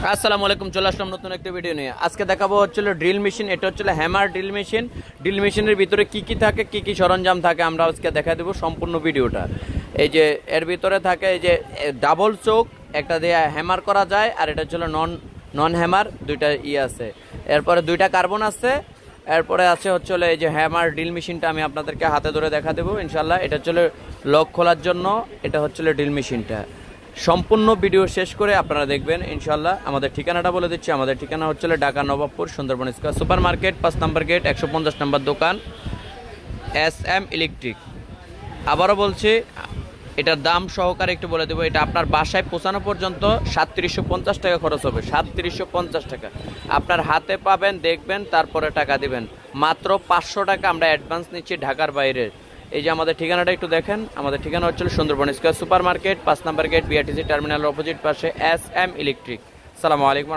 আসসালামু আলাইকুম, চলে আসলাম নতুন একটা ভিডিও নিয়ে। আজকে দেখাবো হচ্ছিল ড্রিল মেশিন। এটা হচ্ছিল হ্যামার ড্রিল মেশিন। ড্রিল মেশিনের ভিতরে কি কি থাকে, কি কি সরঞ্জাম থাকে, আমরা আজকে দেখা দেবো সম্পূর্ণ ভিডিওটা। এই যে এর ভিতরে থাকে এই যে ডাবল চোখ, একটা দিয়ে হ্যামার করা যায়, আর এটা হচ্ছিল নন হ্যামার, দুইটা আছে। এরপরে দুইটা কার্বন আছে। এরপরে আছে হচ্ছে এই যে হ্যামার ড্রিল মেশিনটা আমি আপনাদেরকে হাতে ধরে দেখা দেবো ইনশাল্লাহ। এটা হচ্ছিল লক খোলার জন্য, এটা হচ্ছিল ড্রিল মেশিনটা। সম্পূর্ণ ভিডিও শেষ করে আপনারা দেখবেন ইনশাল্লাহ। আমাদের ঠিকানাটা বলে দিচ্ছি। আমাদের ঠিকানা হচ্ছে Dhaka Nawabpur Sundarban square super market, 5 নম্বর গেট, 150 নম্বর দোকান, SM ইলেকট্রিক। আবারও বলছি, এটার দাম সহকারে একটু বলে দেবো। এটা আপনার বাসায় পৌঁছানো পর্যন্ত 3750 টাকা খরচ হবে। 3750 টাকা আপনার হাতে পাবেন, দেখবেন, তারপরে টাকা দিবেন। মাত্র 500 টাকা আমরা অ্যাডভান্স নিচ্ছি ঢাকার বাইরে। এই যে আমাদের ঠিকানাটা একটু দেখেন। আমাদের ঠিকানা হচ্ছিল সুন্দরবন স্কয়ার সুপার মার্কেট, 5 নম্বর গেট, BRTC টার্মিনালের অপোজিট পাশে, SM ইলেকট্রিক। আসসালামু আলাইকুম।